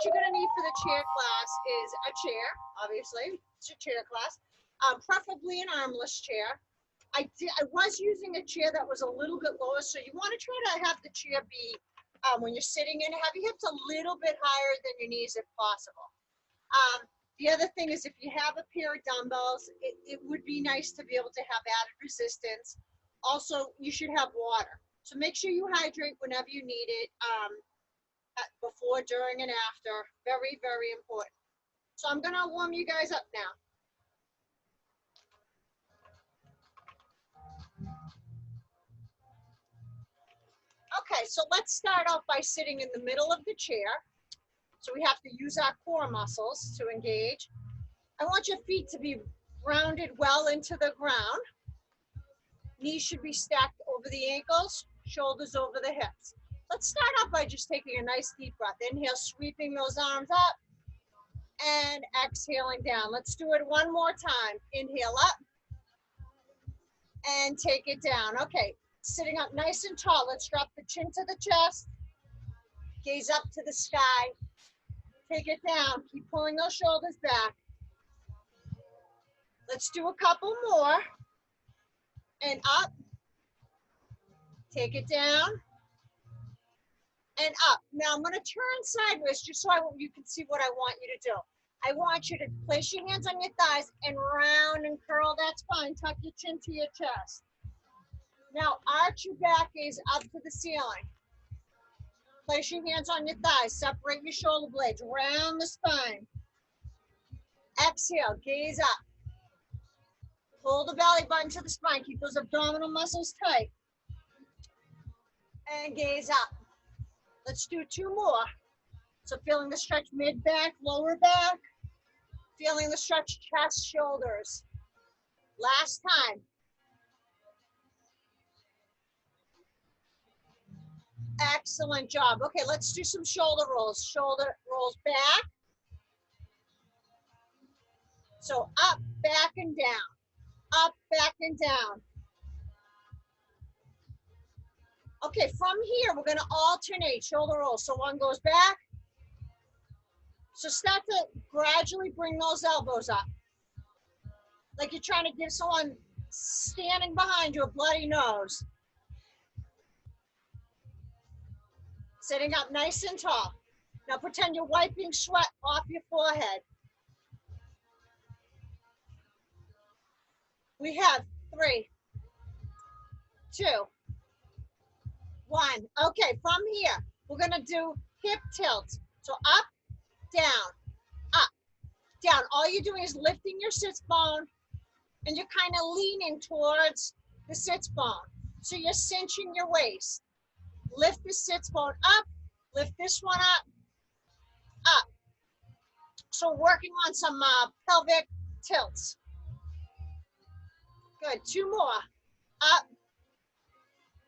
you're going to need for the chair class is a chair, obviously. It's a chair class, preferably an armless chair. I was using a chair that was a little bit lower, so you want to try to have the chair be, when you're sitting in, have your hips a little bit higher than your knees if possible. The other thing is if you have a pair of dumbbells, it would be nice to be able to have added resistance. Also, you should have water. So make sure you hydrate whenever you need it, before, during, and after. Very, very important. So I'm going to warm you guys up now. Okay, so let's start off by sitting in the middle of the chair. So we have to use our core muscles to engage. I want your feet to be rounded well into the ground. Knees should be stacked over the ankles, shoulders over the hips. Let's start off by just taking a nice deep breath. Inhale, sweeping those arms up, and exhaling down. Let's do it one more time. Inhale up, and take it down. Okay, sitting up nice and tall. Let's drop the chin to the chest, gaze up to the sky. Take it down. Keep pulling those shoulders back. Let's do a couple more. And up. Take it down. And up. Now I'm going to turn sideways just so you can see what I want you to do. I want you to place your hands on your thighs and round and curl that spine. Tuck your chin to your chest. Now arch your back gaze up to the ceiling. Place your hands on your thighs. Separate your shoulder blades. Round the spine. Exhale. Gaze up. Pull the belly button to the spine. Keep those abdominal muscles tight. And gaze up. Let's do two more. So feeling the stretch mid-back, lower back. Feeling the stretch chest, shoulders. Last time. Excellent job. Okay, let's do some shoulder rolls. Shoulder rolls back. So up, back, and down. Up, back, and down. Okay, from here, we're going to alternate shoulder rolls. So one goes back. So start to gradually bring those elbows up. Like you're trying to give someone standing behind you a bloody nose. Sitting up nice and tall. Now pretend you're wiping sweat off your forehead. We have 3, 2, 1. Okay, from here, we're gonna do hip tilts. So up, down, up, down. All you're doing is lifting your sits bone and you're kind of leaning towards the sits bone. So you're cinching your waist. Lift the sits bone up, lift this one up, up. So working on some pelvic tilts. Good, 2 more, up.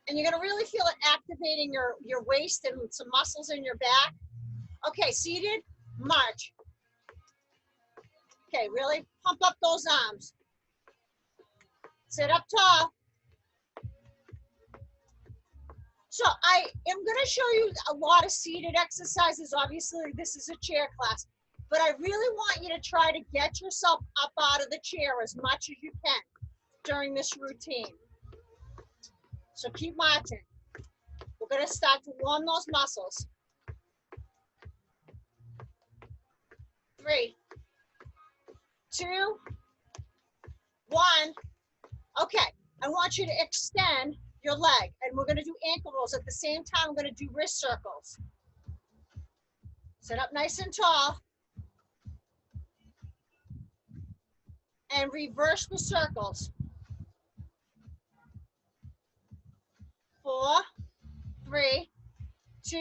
And you're gonna really feel it activating your waist and some muscles in your back. Okay, seated, march. Okay, really pump up those arms. Sit up tall. So I am going to show you a lot of seated exercises. Obviously, this is a chair class, but I really want you to try to get yourself up out of the chair as much as you can during this routine. So keep marching. We're going to start to warm those muscles. 3, 2, 1. Okay, I want you to extend your leg, and we're going to do ankle rolls. At the same time, we're going to do wrist circles. Sit up nice and tall. And reverse the circles. 4, 3, 2,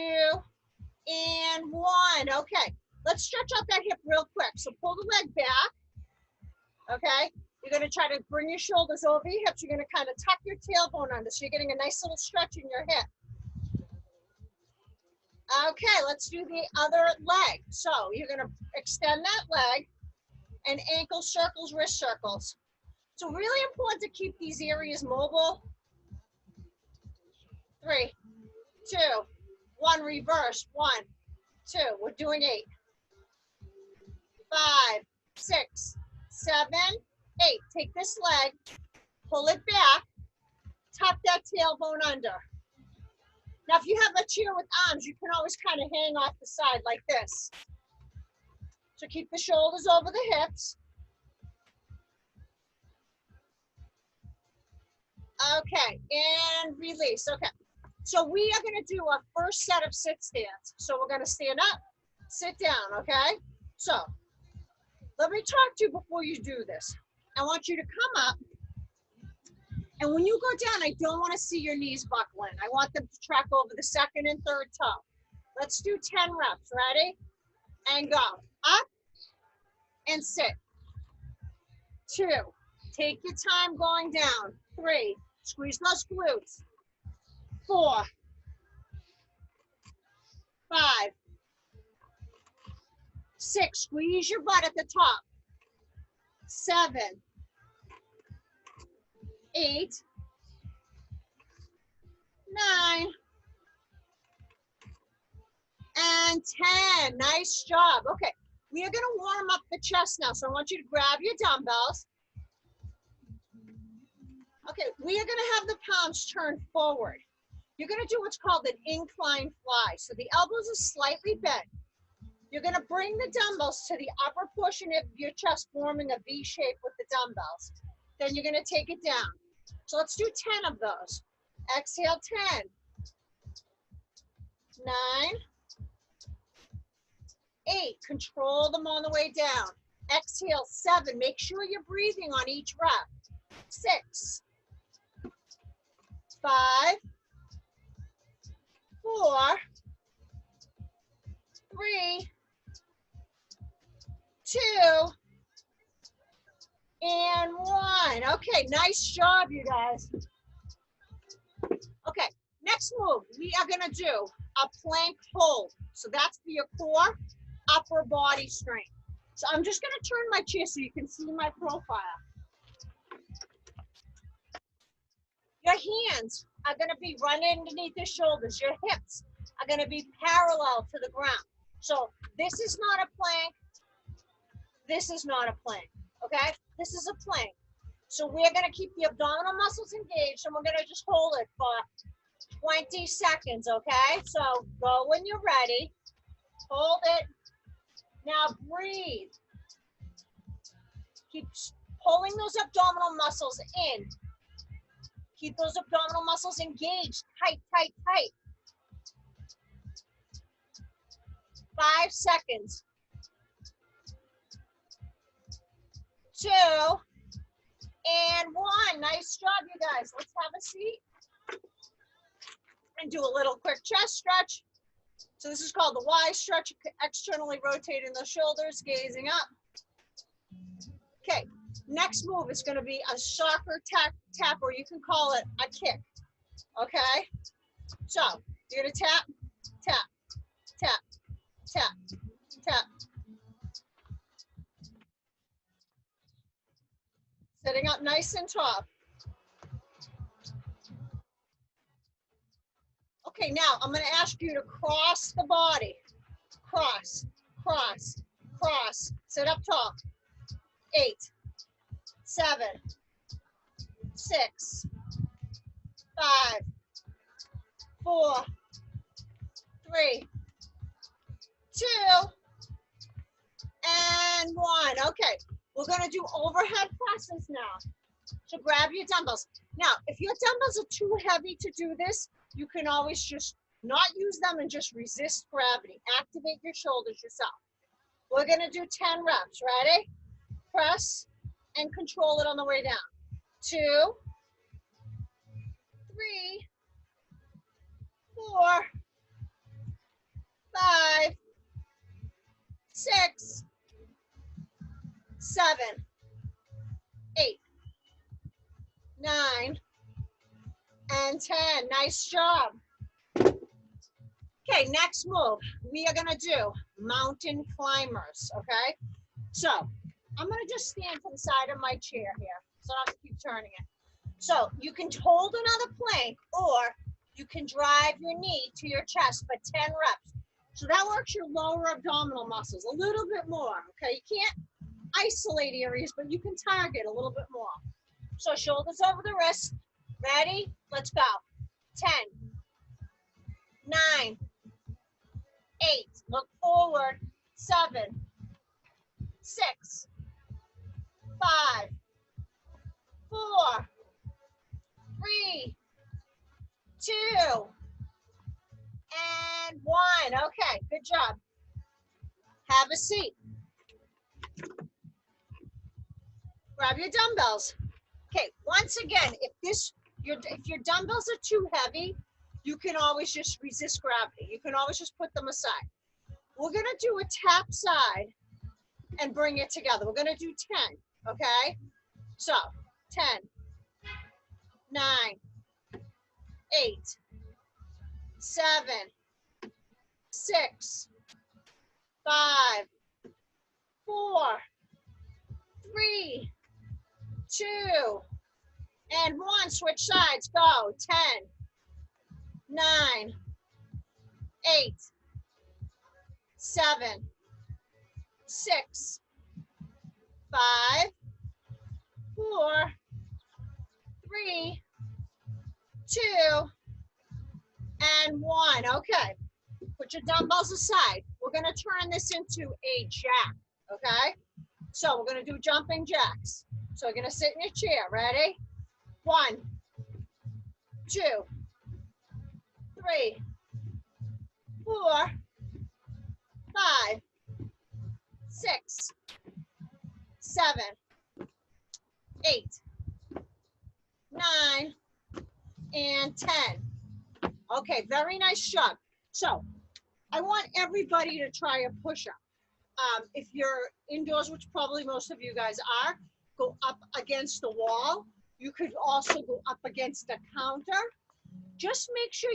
and 1. Okay, let's stretch out that hip real quick. So pull the leg back. Okay, you're going to try to bring your shoulders over your hips. You're going to kind of tuck your tailbone under, so you're getting a nice little stretch in your hip. Okay, let's do the other leg. So you're going to extend that leg and ankle circles, wrist circles. So really important to keep these areas mobile. 3, 2, 1, reverse. 1, 2. We're doing 8. 5, 6, 7, 8. Take this leg, pull it back, tuck that tailbone under. Now, if you have a chair with arms, you can always kind of hang off the side like this. So keep the shoulders over the hips. Okay, and release. Okay, so we are going to do our first set of sit stands. So we're going to stand up, sit down, okay? So let me talk to you before you do this. I want you to come up, and when you go down, I don't want to see your knees buckling. I want them to track over the second and third toe. Let's do 10 reps. Ready? And go. Up and sit. 2. Take your time going down. 3. Squeeze those glutes. 4. 5. 6. Squeeze your butt at the top. 7. 8. 9. And 10. Nice job. Okay, we are going to warm up the chest now. So I want you to grab your dumbbells. Okay, we are going to have the palms turned forward. You're going to do what's called an incline fly. So the elbows are slightly bent. You're going to bring the dumbbells to the upper portion of your chest, forming a V shape with the dumbbells. Then you're going to take it down. So let's do 10 of those. Exhale, 10. 9. 8. Control them on the way down. Exhale, 7. Make sure you're breathing on each rep. 6. 5. 4. 3. 2. And 1. Okay, nice job, you guys. Okay, next move, we are going to do a plank hold. So that's for your core, upper body strength. So I'm just going to turn my chair so you can see my profile. Your hands are going to be running underneath your shoulders. Your hips are going to be parallel to the ground. So this is not a plank. This is not a plank, okay? This is a plank. So we're going to keep the abdominal muscles engaged, and we're going to just hold it for 20 seconds, okay? So go when you're ready. Hold it. Now breathe. Keep pulling those abdominal muscles in. Keep those abdominal muscles engaged. Tight, tight, tight. 5 seconds. 2. And 1. Nice job, you guys. Let's have a seat. And do a little quick chest stretch. So this is called the Y stretch, externally rotating the shoulders, gazing up. Okay, next move is going to be a soccer tap, or you can call it a kick. Okay, so you're going to tap, tap, tap, tap, tap. Sitting up nice and tall. Okay, now I'm going to ask you to cross the body. Cross, cross, cross. Sit up tall. 8, 7, 6, 5, 4, 3, 2, and 1. Okay, we're going to do overhead presses now. So grab your dumbbells. Now, if your dumbbells are too heavy to do this, you can always just not use them and just resist gravity. Activate your shoulders yourself. We're going to do 10 reps. Ready? Press and control it on the way down. 2, 3, 4, 5, 6, 7, 8, 9, and 10. Nice job. Okay, next move. We are going to do mountain climbers, okay? So I'm going to just stand to the side of my chair here, so I don't have to keep turning it. So you can hold another plank, or you can drive your knee to your chest for 10 reps. So that works your lower abdominal muscles a little bit more, okay? You can't isolate areas, but you can target a little bit more. So shoulders over the wrist. Ready? Let's go. 10, 9, 8. Look forward. 7, 6, 5, 4, 3, 2, and 1. Okay, good job. Have a seat. Grab your dumbbells. Okay, once again, if your dumbbells are too heavy, you can always just resist gravity. You can always just put them aside. We're gonna do a tap side and bring it together. We're gonna do 10, okay? So 10, 9, 8, 7, 6, 5, 4, 3, 2, and 1. Switch sides. Go. 10, 9, 8, 7, 6, 5, 4, 3, 2, and 1. Okay. Put your dumbbells aside. We're going to turn this into a jack. Okay? So we're going to do jumping jacks. So you're going to sit in your chair. Ready? 1, 2, 3, 4, 5, 6, 7, 8, 9, and 10. Okay, very nice job. So I want everybody to try a push-up. If you're indoors, which probably most of you guys are, go up against the wall. You could also go up against the counter. Just make sure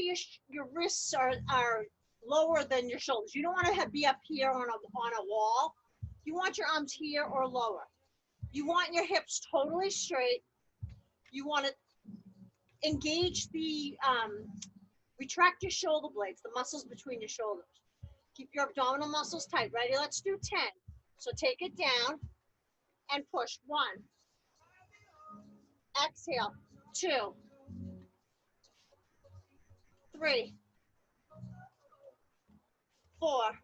your wrists are lower than your shoulders. You don't want to be up here on a wall. You want your arms here or lower. You want your hips totally straight. You want to engage the, retract your shoulder blades, the muscles between your shoulders. Keep your abdominal muscles tight. Ready? Let's do 10. So take it down and push. 1. Exhale. 2. 3. 4.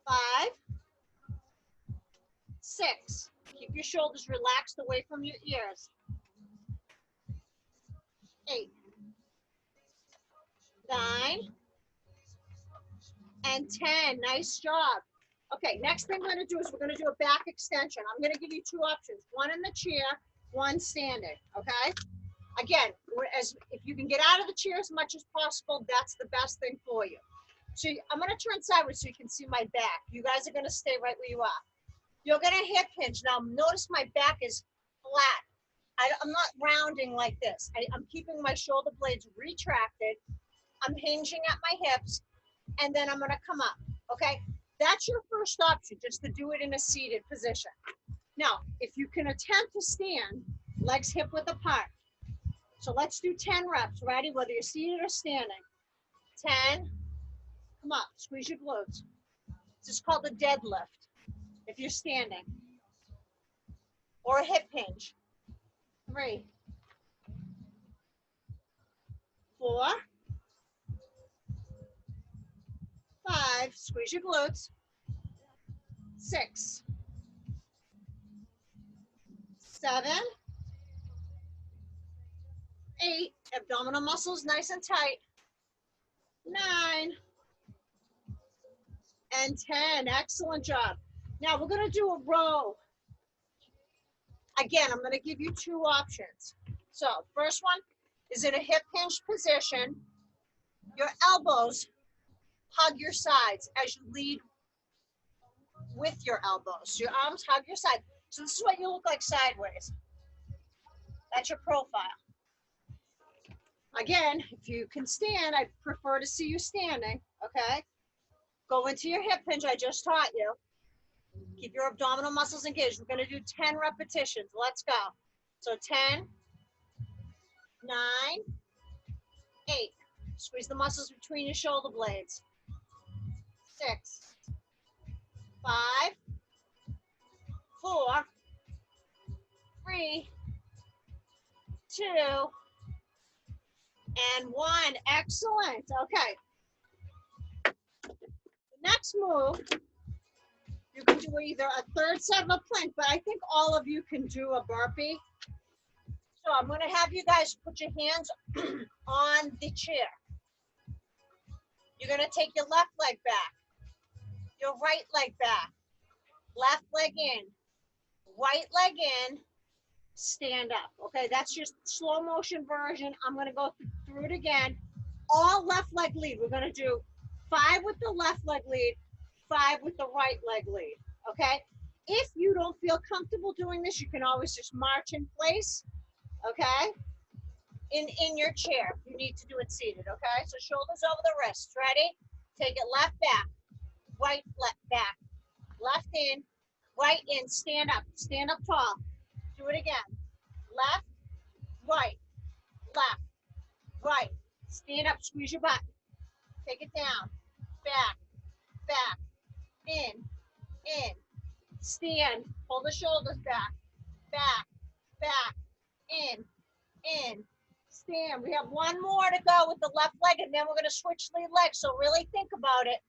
5. 6. Keep your shoulders relaxed away from your ears. 8. 9. And 10. Nice job. Okay, next thing we're going to do is we're going to do a back extension. I'm going to give you 2 options. 1 in the chair, 1 standing, okay? Again, if you can get out of the chair as much as possible, that's the best thing for you. So I'm going to turn sideways so you can see my back. You guys are going to stay right where you are. You're going to hip hinge. Now, notice my back is flat. I'm not rounding like this. I'm keeping my shoulder blades retracted. I'm hinging at my hips, and then I'm going to come up, okay? That's your first option, just to do it in a seated position. Now, if you can attempt to stand, legs hip width apart. So let's do 10 reps. Ready? Whether you're seated or standing. 10. Come up. Squeeze your glutes. This is called a deadlift if you're standing. Or a hip hinge. 3. 4. 5. Squeeze your glutes. 6. 7. 8. Abdominal muscles nice and tight. 9. And 10. Excellent job. Now we're going to do a row. Again, I'm going to give you 2 options. So first one is in a hip hinge position. Your elbows hug your sides as you lead with your elbows. Your arms hug your side. So this is what you look like sideways. That's your profile. Again, if you can stand, I prefer to see you standing, okay? Go into your hip hinge I just taught you. Keep your abdominal muscles engaged. We're going to do 10 repetitions. Let's go. So 10, 9, 8, Squeeze the muscles between your shoulder blades. 6, 5, 4, 3, 2, and 1. Excellent. Okay. The next move, you can do either a third set of a plank, but I think all of you can do a burpee. So I'm going to have you guys put your hands on the chair. You're going to take your left leg back, your right leg back, left leg in, right leg in, stand up. Okay, that's your slow motion version. I'm going to go through it again. All left leg lead. We're going to do 5 with the left leg lead, 5 with the right leg lead. Okay, if you don't feel comfortable doing this, you can always just march in place. Okay, in your chair. You need to do it seated. Okay, so shoulders over the wrists. Ready? Take it left back, right left back, left in, right in. Stand up tall. Do it again. Left, right, left, right. Stand up, squeeze your butt. Take it down. Back, back, in. Stand, pull the shoulders back, back, in. Stand. We have one more to go with the left leg, and then we're going to switch lead legs. So really think about it.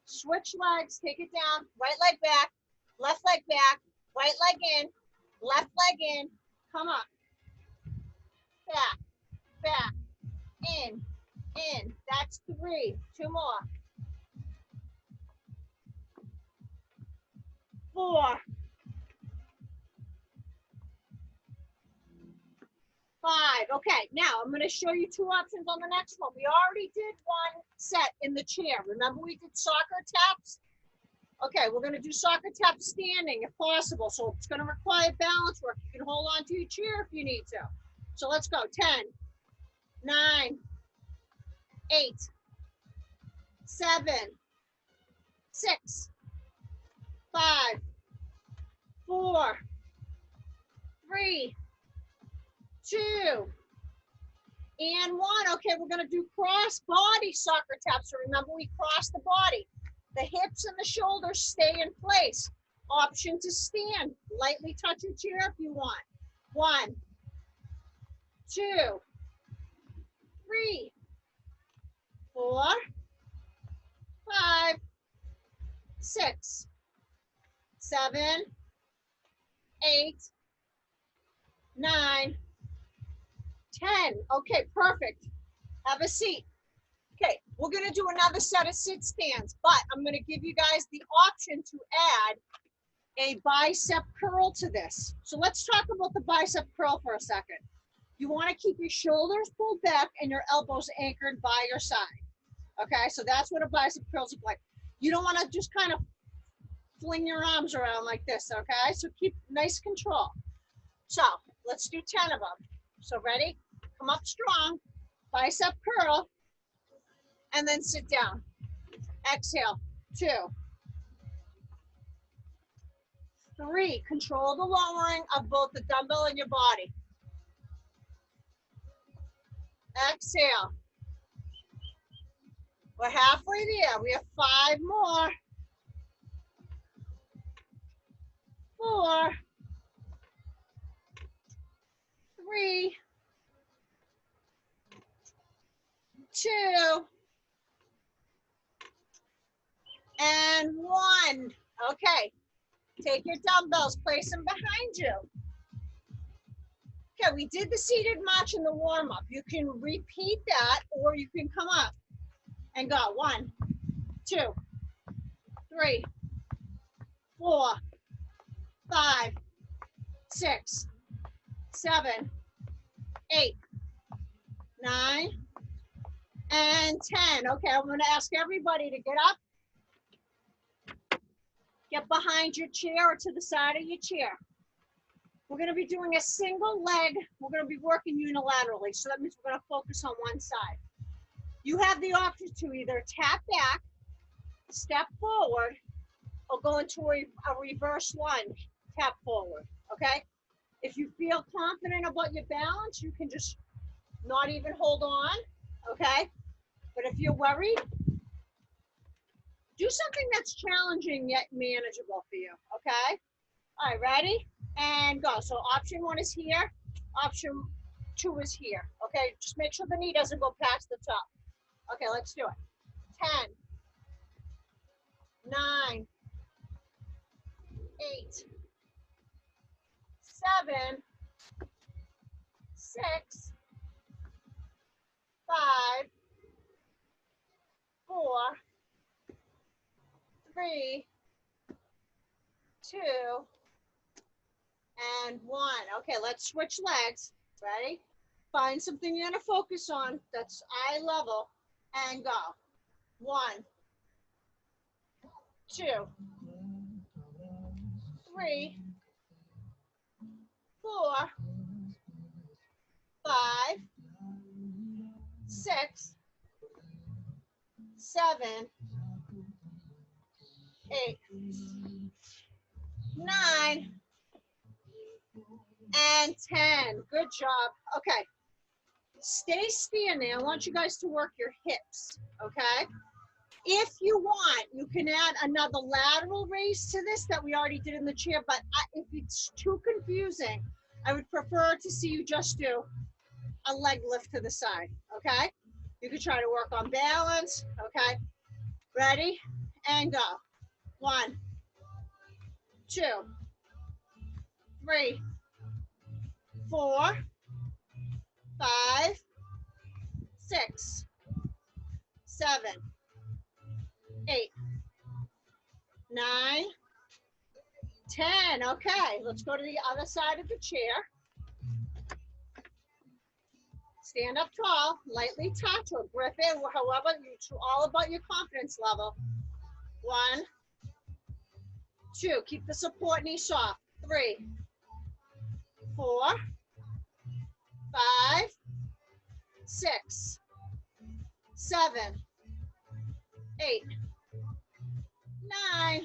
Switch legs, take it down, right leg back, left leg back, right leg in, left leg in, come up, back, in. That's 3. 2 more. 4, 5. Okay, now I'm going to show you 2 options on the next one. We already did one set in the chair. Remember we did soccer taps? Okay, we're going to do soccer taps standing if possible. So it's going to require balance work. You can hold on to your chair if you need to. So let's go. 10, 9, 8, 7, 6, 5, 4, 3, 2, and 1. Okay, we're going to do cross body soccer taps. So remember, we cross the body. The hips and the shoulders stay in place. Option to stand. Lightly touch your chair if you want. 1, 2, 3, 4, 5, 6, 7, 8, 9, 10. Okay, perfect. Have a seat. Okay, we're going to do another set of sit stands, but I'm going to give you guys the option to add a bicep curl to this. So let's talk about the bicep curl for a second. You want to keep your shoulders pulled back and your elbows anchored by your side. Okay, so that's what a bicep curls look like. You don't want to just kind of fling your arms around like this, okay? So keep nice control. So let's do 10 of them. So ready? Come up strong, bicep curl, and then sit down. Exhale. 2, 3. Control the lowering of both the dumbbell and your body. Exhale. We're halfway there. We have 5 more. 4, 3, 2, and 1. Okay, take your dumbbells, place them behind you. Okay, we did the seated march in the warm-up. You can repeat that, or you can come up and go. 1, 2, 3, 4, 5, 6, 7, 8, 9, and 10. Okay, I'm going to ask everybody to get up. Get behind your chair or to the side of your chair. We're going to be doing a single leg. We're going to be working unilaterally. So that means we're going to focus on one side. You have the option to either tap back, step forward, or go into a reverse lunge, tap forward, okay? If you feel confident about your balance, you can just not even hold on, okay? But if you're worried, do something that's challenging yet manageable for you, okay? All right, ready? And go. So option 1 is here. Option 2 is here, okay? Just make sure the knee doesn't go past the top. Okay, let's do it. 10, 9, 8, 7, 6, 5, 4, 3, 2, and 1. Okay, let's switch legs. Ready? Find something you're gonna focus on that's eye level and go. 1, 2, 3, 4, 5, 6, 7, 8, 9, and 10. Good job. Okay. Stay standing. I want you guys to work your hips, okay? If you want, you can add another lateral raise to this that we already did in the chair, but if it's too confusing, I would prefer to see you just do a leg lift to the side, okay? You can try to work on balance, okay? Ready? And go. 1, 2, 3, 4, 5, 6, 7, 8, 9, 10. Okay, let's go to the other side of the chair. Stand up tall, lightly touch or grip it, however, it's all about your confidence level. 1, 2, keep the support knee soft. 3, 4, 5, 6, 7, 8, 9,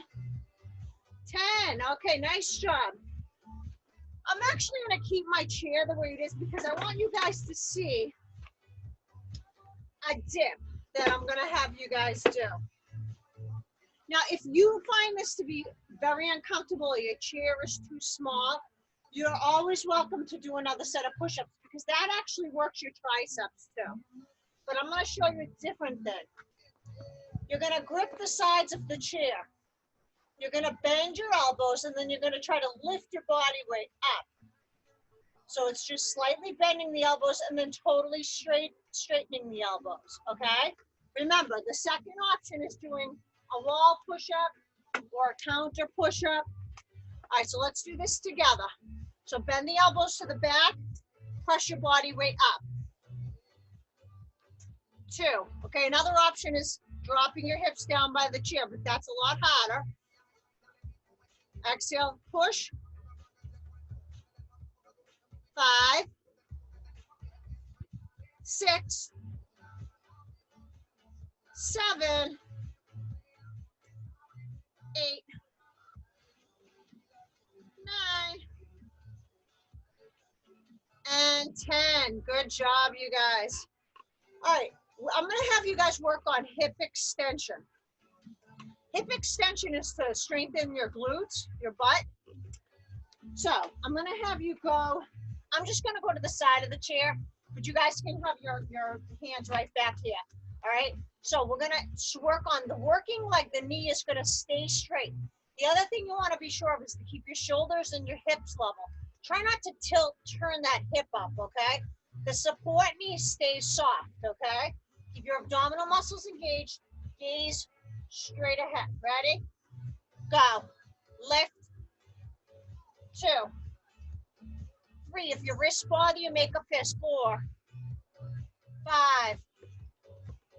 10. Okay, nice job. I'm actually going to keep my chair the way it is because I want you guys to see a dip that I'm going to have you guys do. Now, if you find this to be very uncomfortable or your chair is too small, you're always welcome to do another set of push-ups because that actually works your triceps too. But I'm going to show you a different thing. You're going to grip the sides of the chair. You're going to bend your elbows, and then you're going to try to lift your body weight up. So it's just slightly bending the elbows and then totally straightening the elbows, okay? Remember, the second option is doing a wall push-up or a counter push-up. All right, so let's do this together. So bend the elbows to the back, press your body weight up. 2, okay, another option is dropping your hips down by the chair, but that's a lot harder. Exhale, push. 5, 6, 7, 8, 9, and 10. Good job, you guys. All right, I'm going to have you guys work on hip extension. Hip extension is to strengthen your glutes, your butt. So I'm going to have you go, I'm just going to go to the side of the chair, but you guys can have your hands right back here. All right, so we're going to work on the working leg. The knee is going to stay straight. The other thing you want to be sure of is to keep your shoulders and your hips level. Try not to turn that hip up, okay? The support knee stays soft, okay? Keep your abdominal muscles engaged. Gaze straight ahead. Ready? Go. Lift. 2, 3. If your wrists bother you, make a fist. 4, 5,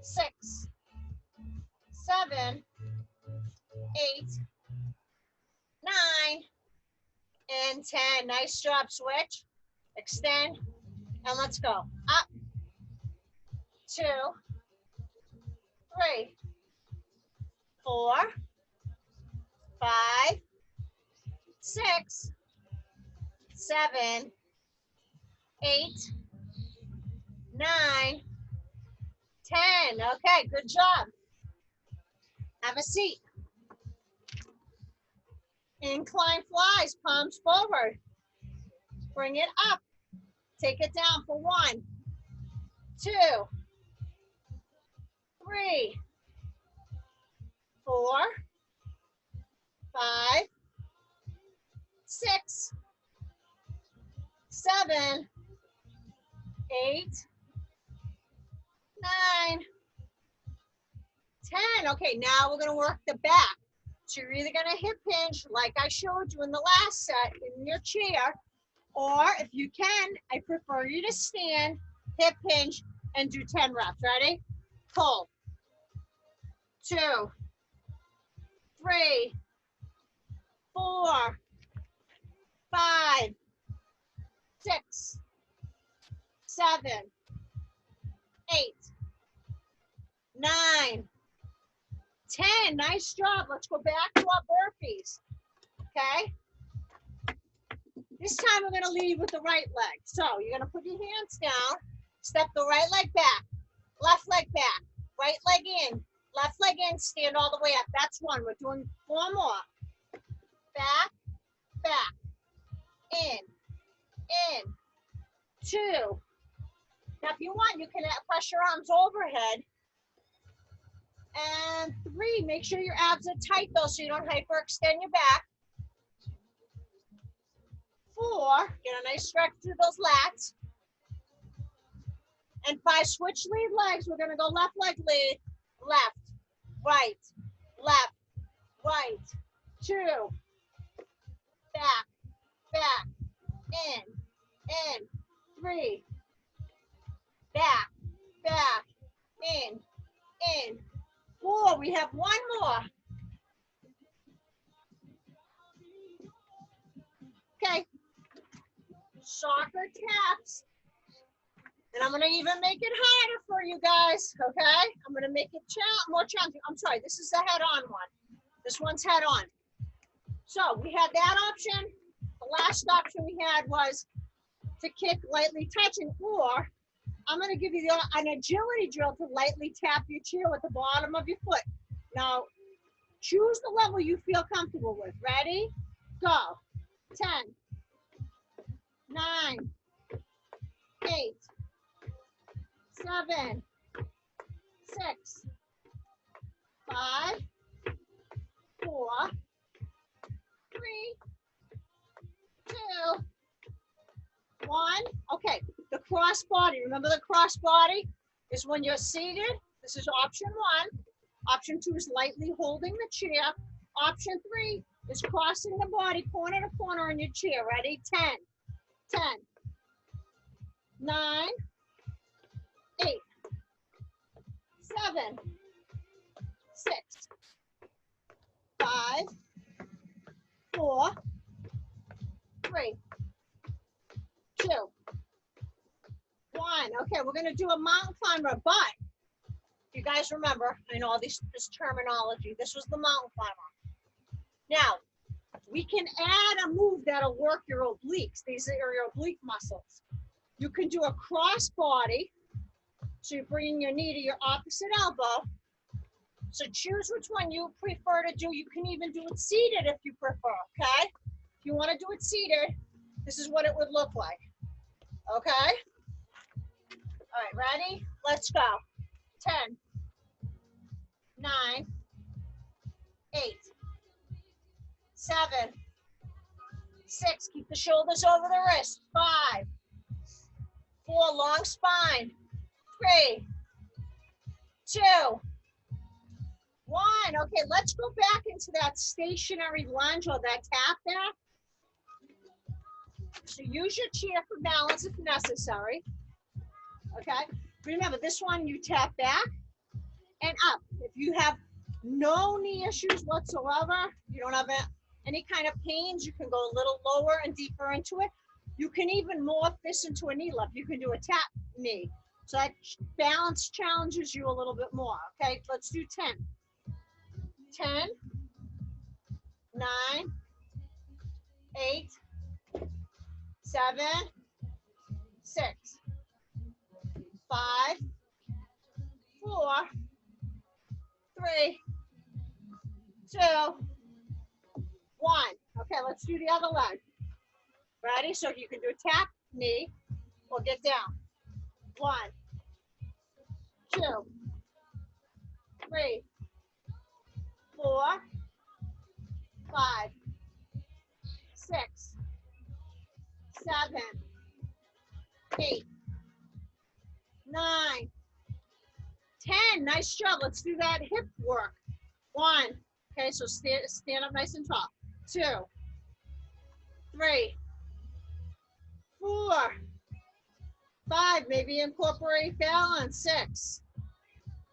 6, 7, 8, 9, and 10. Nice job. Switch. Extend. And let's go. Up. 2, 3, 4, 5, 6, 7, 8, 9, 10. Okay, good job. Have a seat. Incline flies, palms forward. Bring it up. Take it down for 1, 2, 3, 4, 5, 6, 7, 8, 9, 10. Okay, now we're going to work the back. So you're either going to hip hinge like I showed you in the last set in your chair, or if you can, I prefer you to stand, hip hinge, and do 10 reps. Ready? Pull. 2, 3, 4, 5, 6, 7, 8, 9, 10. Nice job. Let's go back to our burpees. Okay? This time we're going to lead with the right leg. So you're going to put your hands down, step the right leg back, left leg back, right leg in, left leg in, stand all the way up. That's 1. We're doing 4 more. Back, back, in, 2. Now if you want, you can press your arms overhead. And 3, make sure your abs are tight though so you don't hyperextend your back. 4, get a nice stretch through those lats. And 5, switch lead legs. We're gonna go left leg lead, left, right, left, right, 2, back, back, in, 3, back, back, in, 4. We have 1 more. Okay. Soccer taps. And I'm going to even make it harder for you guys, okay? I'm going to make it more challenging. I'm sorry, this is the head-on one. This one's head-on. So we had that option. The last option we had was to kick lightly touching, or I'm going to give you an agility drill to lightly tap your chair with the bottom of your foot. Now, choose the level you feel comfortable with. Ready? Go. 10, 9, 8, 7, 6, 5, 4, 3, 2, 1. Okay, the cross body. Remember the cross body is when you're seated. This is option 1. Option 2 is lightly holding the chair. Option 3 is crossing the body corner to corner in your chair. Ready? 10, 9, 8, 7, 6, 5, 4, 3, 2, 1. Okay, we're going to do a mountain climber, but you guys remember, I know all this terminology. This was the mountain climber. Now, we can add a move that'll work your obliques. These are your oblique muscles. You can do a cross body. So you're bringing your knee to your opposite elbow. So choose which one you prefer to do. You can even do it seated if you prefer, okay? If you want to do it seated, this is what it would look like, okay? All right, ready? Let's go. 10, 9, 8, 7, 6. Keep the shoulders over the wrist. 5, 4, long spine. 3, 2, 1. Okay, let's go back into that stationary lunge or that tap back. So use your chair for balance if necessary. Okay, remember this one you tap back and up. If you have no knee issues whatsoever, you don't have any kind of pains, you can go a little lower and deeper into it. You can even morph this into a knee lift. You can do a tap knee. So that balance challenges you a little bit more. Okay, let's do 10. 10, 9, 8, 7, 6, 5, 4, 3, 2, 1. Okay, let's do the other leg. Ready? So you can do a tap, knee, or get down. 1, 2, 3, 4, 5, 6, 7, 8, 9, 10. Nice job. Let's do that hip work. 1. Okay, so stand up nice and tall. 2, 3, 4, 5. Maybe incorporate balance. 6,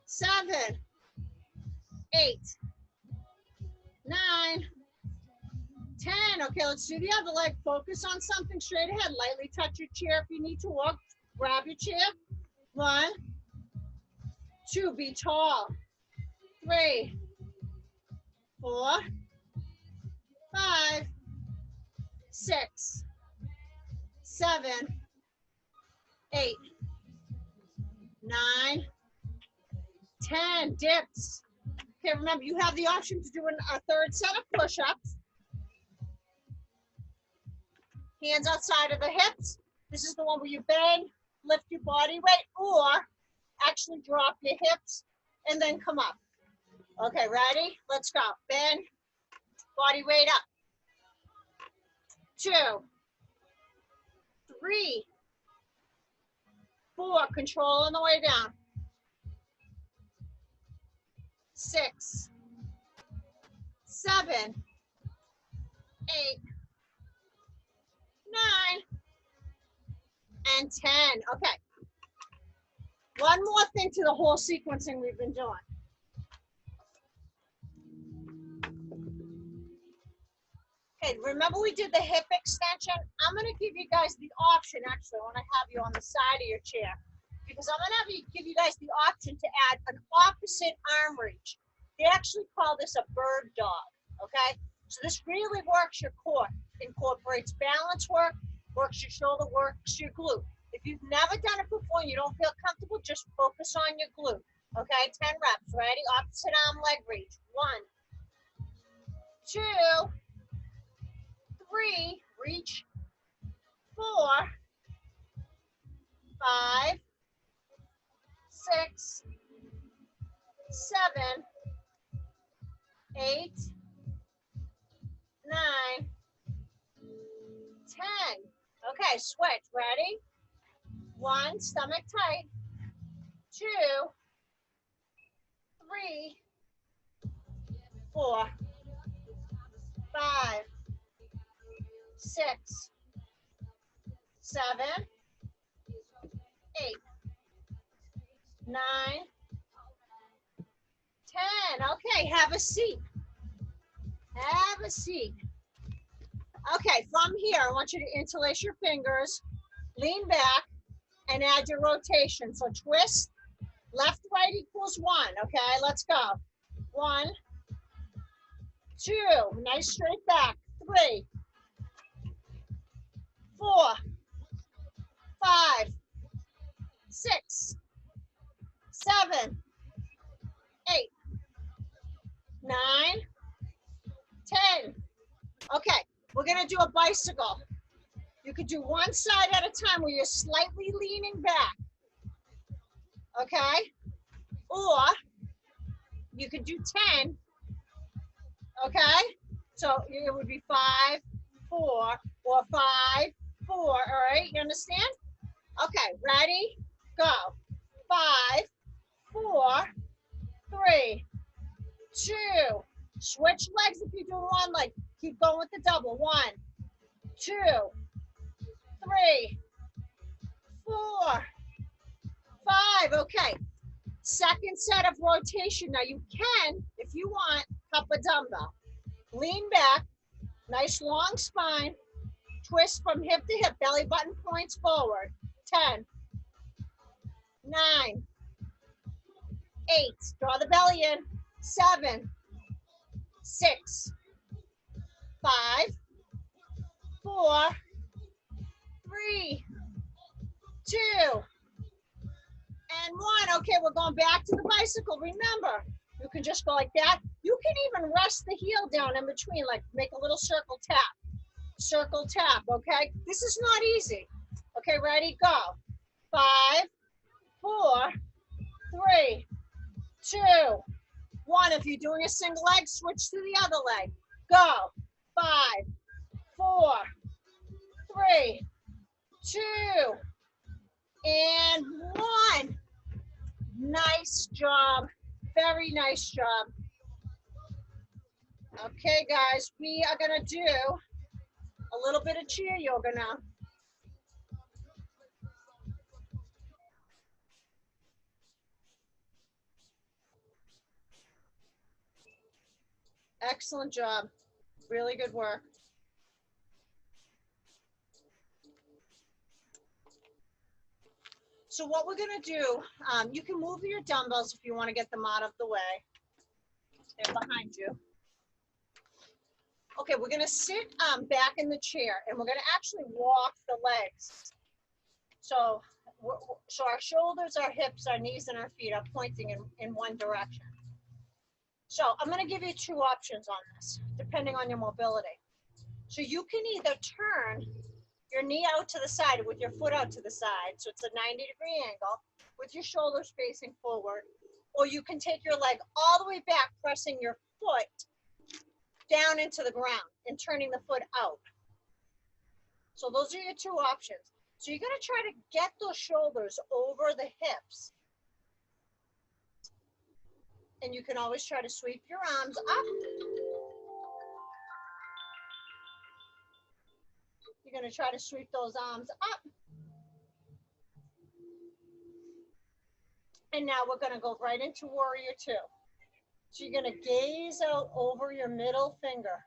7, 8, 9, 10. Okay, let's do the other leg. Focus on something straight ahead. Lightly touch your chair if you need to walk. Grab your chair. 1, 2. Be tall. 3, 4, 5, 6, 7, 8, 9, 10. Dips. Okay, remember, you have the option to do a third set of push-ups. Hands outside of the hips. This is the one where you bend, lift your body weight, or actually drop your hips and then come up. Okay, ready? Let's go. Bend, body weight up. 2, 3, 4. Control on the way down. 6, 7, 8, 9, and 10. Okay. One more thing to the whole sequencing we've been doing. Okay, remember we did the hip extension? I'm going to give you guys the option, actually, when I have you on the side of your chair, because I'm going to give you guys the option to add an opposite arm reach. They actually call this a bird dog, okay? So this really works your core, incorporates balance work, works your shoulder, works your glute. If you've never done it before and you don't feel comfortable, just focus on your glute, okay? 10 reps, ready? Opposite arm leg reach. 1, 2, 3, reach. 4, 5, 6, 7, 8, 9, 10. Okay, switch. Ready? 1, stomach tight. 2, 3, 4, 5, 6, 7, 8, 9, 10. Okay, have a seat. Have a seat. Okay, from here, I want you to interlace your fingers, lean back, and add your rotation. So twist, left, right equals 1. Okay, let's go. 1, 2, nice straight back. 3, 4, 5, 6, 7, 8, 9, 10. Okay, we're gonna do a bicycle. You could do one side at a time where you're slightly leaning back, okay? Or you could do 10, okay? So it would be 5, 4, or 5, 4, all right? You understand? Okay, ready? Go. 5, 4, 3, 2. Switch legs if you're doing one leg. Keep going with the double. 1, 2, 3, 4, 5. Okay. Second set of rotation. Now you can, if you want, cup a dumbbell. Lean back. Nice long spine. Twist from hip to hip. Belly button points forward. 10, 9, 8. Draw the belly in. 7, 6, 5, 4, 3, 2, And one. Okay, we're going back to the bicycle. Remember, you can just go like that. You can even rest the heel down in between, like make a little circle tap. Circle tap, okay? This is not easy. Okay, ready, go. 5, 4, 3, 2, 1. If you're doing a single leg, switch to the other leg. Go. 5, 4, 3, 2, and 1. Nice job. Very nice job. Okay, guys, we are going to do a little bit of chair yoga now. Excellent job. Really good work. So what we're going to do, you can move your dumbbells if you want to get them out of the way. They're behind you. Okay, we're going to sit back in the chair, and we're going to actually walk the legs. So our shoulders, our hips, our knees, and our feet are pointing in one direction. So I'm going to give you 2 options on this, depending on your mobility. So you can either turn your knee out to the side with your foot out to the side, so it's a 90-degree angle, with your shoulders facing forward, or you can take your leg all the way back, pressing your foot down into the ground and turning the foot out. So those are your 2 options. So you're going to try to get those shoulders over the hips. And you can always try to sweep your arms up. You're going to try to sweep those arms up. And now we're going to go right into Warrior 2. So you're going to gaze out over your middle finger.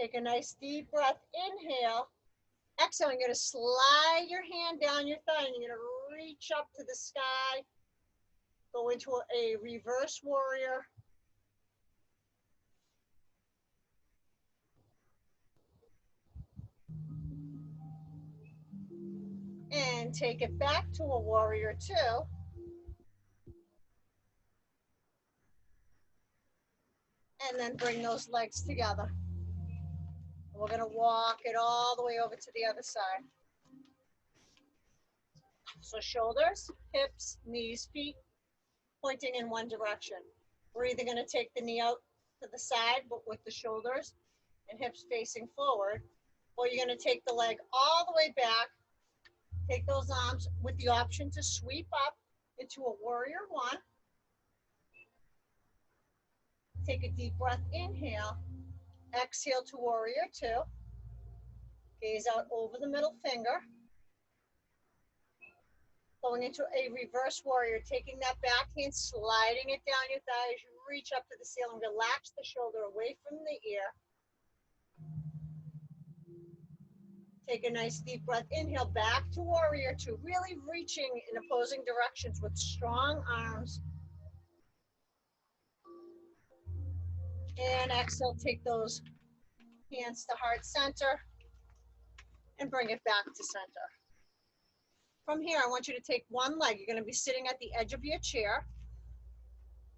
Take a nice deep breath. Inhale. Exhale. You're going to slide your hand down your thigh, and you're going to reach up to the sky. Go into a reverse warrior. And take it back to a Warrior 2. And then bring those legs together. We're going to walk it all the way over to the other side. So shoulders, hips, knees, feet, pointing in one direction. We're either going to take the knee out to the side, but with the shoulders and hips facing forward, or you're going to take the leg all the way back, take those arms with the option to sweep up into a Warrior 1. Take a deep breath, inhale, exhale to Warrior 2. Gaze out over the middle finger. Going into a reverse warrior, taking that back hand, sliding it down your thigh as you reach up to the ceiling. Relax the shoulder away from the ear. Take a nice deep breath. Inhale, back to Warrior 2. Really reaching in opposing directions with strong arms. And exhale, take those hands to heart center and bring it back to center. From here, I want you to take one leg. You're going to be sitting at the edge of your chair.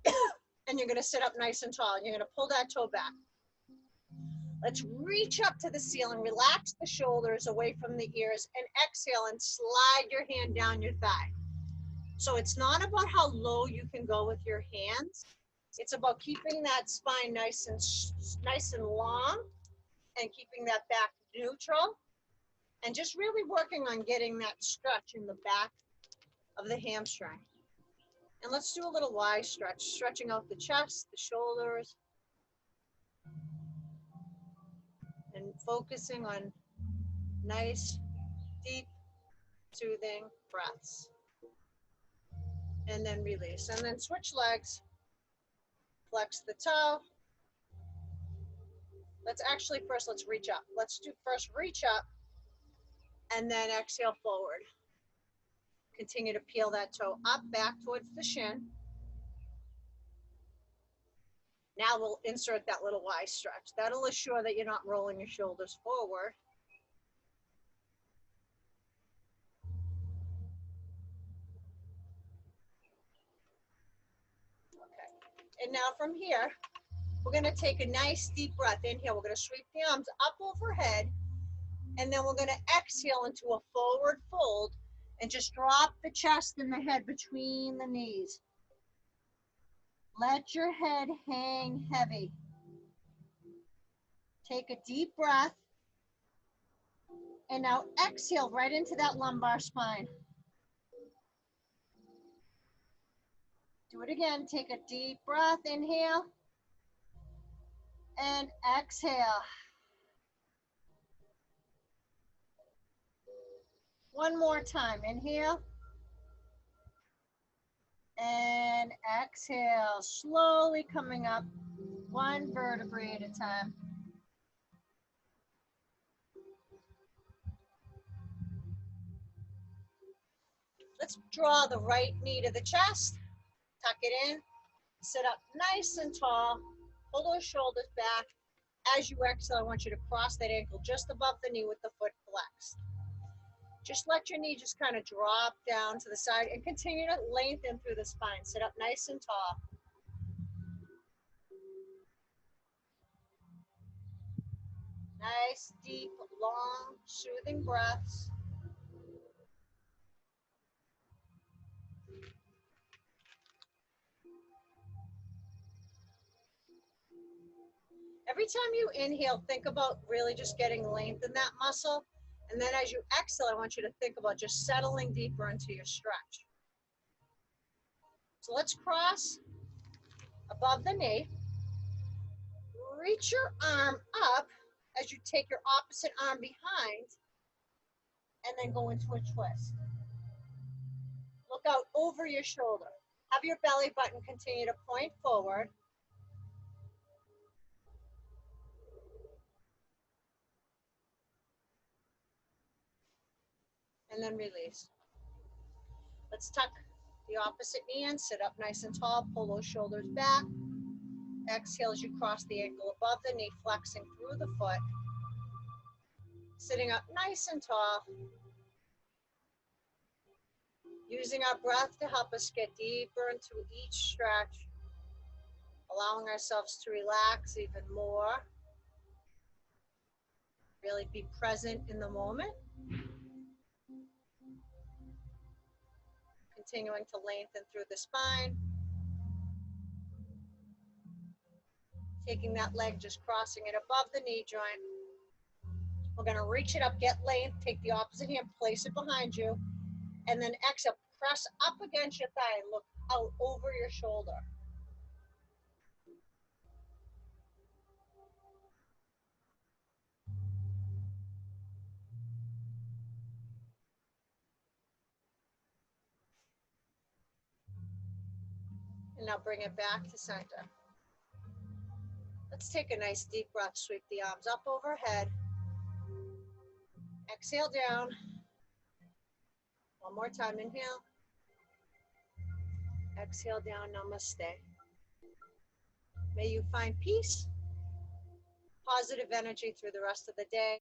And you're going to sit up nice and tall. And you're going to pull that toe back. Let's reach up to the ceiling. Relax the shoulders away from the ears. And exhale and slide your hand down your thigh. So it's not about how low you can go with your hands. It's about keeping that spine nice and long. And keeping that back neutral. And just really working on getting that stretch in the back of the hamstring. And let's do a little Y stretch, stretching out the chest, the shoulders, and focusing on nice, deep, soothing breaths. And then release. And then switch legs, flex the toe. Let's reach up. Let's do first reach up. And then exhale forward. Continue to peel that toe up, back towards the shin. Now we'll insert that little Y stretch. That'll assure that you're not rolling your shoulders forward. And now from here, we're gonna take a nice deep breath. Inhale, we're gonna sweep the arms up overhead, and then we're gonna exhale into a forward fold and just drop the chest and the head between the knees. Let your head hang heavy. Take a deep breath, and now exhale right into that lumbar spine. Do it again. Take a deep breath, inhale, and exhale. One more time, inhale, and exhale, slowly coming up, one vertebrae at a time. Let's draw the right knee to the chest, tuck it in, sit up nice and tall, pull those shoulders back. As you exhale, I want you to cross that ankle just above the knee with the foot flexed. Just let your knee just kind of drop down to the side and continue to lengthen through the spine. Sit up nice and tall. Nice, deep, long, soothing breaths. Every time you inhale, think about really just getting length in that muscle. And then as you exhale, I want you to think about just settling deeper into your stretch. So let's cross above the knee. Reach your arm up as you take your opposite arm behind and then go into a twist. Look out over your shoulder. Have your belly button continue to point forward. And then release. Let's tuck the opposite knee in, sit up nice and tall, pull those shoulders back. Exhale as you cross the ankle above the knee, flexing through the foot. Sitting up nice and tall. Using our breath to help us get deeper into each stretch. Allowing ourselves to relax even more. Really be present in the moment. Continuing to lengthen through the spine. Taking that leg, just crossing it above the knee joint. We're gonna reach it up, get length, take the opposite hand, place it behind you, and then exhale, press up against your thigh and look out over your shoulder. And now bring it back to center. Let's take a nice deep breath, sweep the arms up overhead. Exhale down. One more time, inhale. Exhale down, namaste. May you find peace, positive energy through the rest of the day.